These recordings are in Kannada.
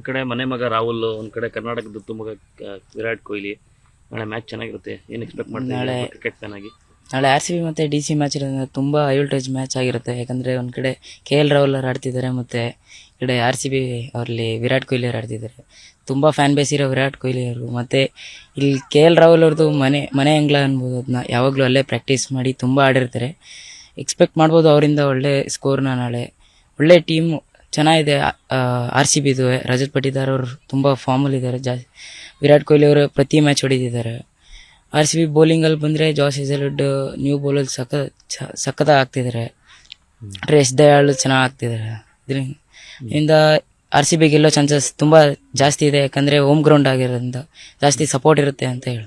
ಕಡೆ ಮನೆ ಮಗ ರಾಹುಲ್, ಒಂದ್ ಕಡೆ ಕರ್ನಾಟಕದ ಮಗ ವಿರಾಟ್ ಕೊಹ್ಲಿ. ನಾಳೆ ಮ್ಯಾಚ್ ಚೆನ್ನಾಗಿರುತ್ತೆ. ಏನು ಎಕ್ಸ್ಪೆಕ್ಟ್ ಮಾಡ್ತೀವಿ ಕ್ರಿಕೆಟ್ ಫ್ಯಾನ್ ಆಗಿ? ನಾಳೆ RCB ಮತ್ತು DC ಮ್ಯಾಚ್ ಇರೋದ್ರಿಂದ ತುಂಬ ಹೈ ವೋಲ್ಟೇಜ್ ಮ್ಯಾಚ್ ಆಗಿರುತ್ತೆ. ಯಾಕಂದರೆ ಒಂದು ಕಡೆ KL ರಾಹುಲ್ ಅವ್ರು ಆಡ್ತಿದ್ದಾರೆ, ಮತ್ತು ಈ ಕಡೆ RCB ಅವರಲ್ಲಿ ವಿರಾಟ್ ಕೊಹ್ಲಿ ಅವ್ರು ಆಡ್ತಿದ್ದಾರೆ. ತುಂಬ ಫ್ಯಾನ್ ಬೇಸ್ ಇರೋ ವಿರಾಟ್ ಕೊಹ್ಲಿ ಅವರು. ಮತ್ತು ಇಲ್ಲಿ KL ರಾಹುಲ್ ಅವ್ರದ್ದು ಮನೆ ಅಂಗ್ಲ ಅನ್ಬೋದು. ಅದನ್ನ ಯಾವಾಗಲೂ ಅಲ್ಲೇ ಪ್ರಾಕ್ಟೀಸ್ ಮಾಡಿ ತುಂಬ ಆಡಿರ್ತಾರೆ. ಎಕ್ಸ್ಪೆಕ್ಟ್ ಮಾಡ್ಬೋದು ಅವರಿಂದ ಒಳ್ಳೆ ಸ್ಕೋರ್ನ. ನಾಳೆ ಒಳ್ಳೆ ಟೀಮು ಚೆನ್ನಾಗಿದೆ RCBದು. ರಜತ್ ಪಟಿದಾರ್ ಅವರು ತುಂಬ ಫಾರ್ಮಲ್ಲಿದ್ದಾರೆ. ವಿರಾಟ್ ಕೊಹ್ಲಿ ಅವರು ಪ್ರತಿ ಮ್ಯಾಚ್ ಹೊಡಿತಿದ್ದಾರೆ. RCB ಬೌಲಿಂಗಲ್ಲಿ ಬಂದರೆ ಜಾಸ್ ಹೇಜಲ್ವುಡ್ ನ್ಯೂ ಬೌಲರ್ ಸಖತ್ತಾಗಿ ಆಗ್ತಿದ್ದಾರೆ. ಶ್ರೇಯಸ್ ದಯಾಳ್ ಚೆನ್ನಾಗಿ ಆಗ್ತಿದ್ದಾರೆ. ಇದರಿಂದ RCB ಗೆಲ್ಲೋ ಚಾನ್ಸಸ್ ತುಂಬ ಜಾಸ್ತಿ ಇದೆ. ಯಾಕಂದರೆ ಹೋಮ್ ಗ್ರೌಂಡ್ ಆಗಿರೋದ್ರಿಂದ ಜಾಸ್ತಿ ಸಪೋರ್ಟ್ ಇರುತ್ತೆ ಅಂತ ಹೇಳಿ.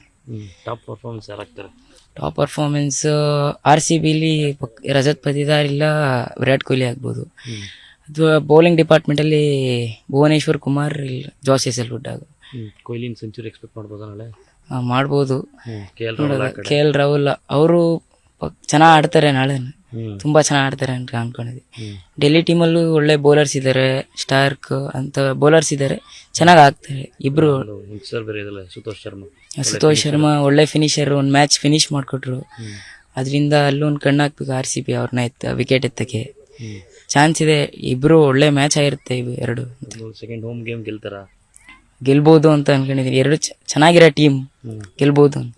ಟಾಪ್ ಪರ್ಫಾರ್ಮೆನ್ಸ್ ಯಾರಾಗ್ತಾರೆ? ಟಾಪ್ ಪರ್ಫಾರ್ಮೆನ್ಸ್ RCBಲಿ ರಜತ್ ಪಟಿದಾರ್ ಇಲ್ಲ ವಿರಾಟ್ ಕೊಹ್ಲಿ ಆಗ್ಬೋದು. ಅಥವಾ ಬೌಲಿಂಗ್ ಡಿಪಾರ್ಟ್ಮೆಂಟಲ್ಲಿ ಭುವನೇಶ್ವರ್ ಕುಮಾರ್ ಇಲ್ಲ ಜಾಸ್ ಹೇಜಲ್ವುಡ್ ಆಗ. ಕೊಹ್ಲಿ ಸೆಂಚುರಿ ಎಕ್ಸ್ಪೆಕ್ಟ್ ಮಾಡ್ಬೋದಾ ನಾಳೆ? ಮಾಡ್ಬೋದು. KL ರಾಹುಲ್ ಅವರು ಚೆನ್ನಾಗಿ ಆಡ್ತಾರೆ. ನಾಳೆ ತುಂಬ ಚೆನ್ನಾಗಿ ಆಡ್ತಾರೆ ಅಂತ ಅನ್ಕೊಂಡಿದ್ವಿ. ಡೆಲ್ಲಿ ಟೀಮಲ್ಲೂ ಒಳ್ಳೆ ಬೌಲರ್ಸ್ ಇದ್ದಾರೆ, ಸ್ಟಾರ್ಕ್ ಅಂತ ಬೌಲರ್ಸ್ ಇದ್ದಾರೆ, ಚೆನ್ನಾಗಿ ಆಗ್ತಾರೆ ಇಬ್ರು. ಸುತೋಷ್ ಶರ್ಮಾ ಒಳ್ಳೆ ಫಿನಿಷರ್, ಒಂದು ಮ್ಯಾಚ್ ಫಿನಿಶ್ ಮಾಡಿಕೊಟ್ರು. ಅದರಿಂದ ಅಲ್ಲೊಂದು ಕಣ್ಣು ಹಾಕ್ಬೇಕು RCB ಅವ್ರನ್ನ ವಿಕೆಟ್ ಎತ್ತಕ್ಕೆ ಚಾನ್ಸ್ ಇದೆ. ಇಬ್ರು ಒಳ್ಳೆ ಮ್ಯಾಚ್ ಆಗಿರುತ್ತೆ ಇವು ಎರಡು. ಸೆಕೆಂಡ್ ಹೋಮ್ ಗೇಮ್ ಗೆಲ್ತಾರ? ಗೆಲ್ಬೋದು ಅಂತ ಅನ್ಕೊಂಡಿದ್ದೀನಿ. ಎರಡು ಚೆನ್ನಾಗಿರೋ ಟೀಮ್ ಗೆಲ್ಬೋದು ಅಂತ.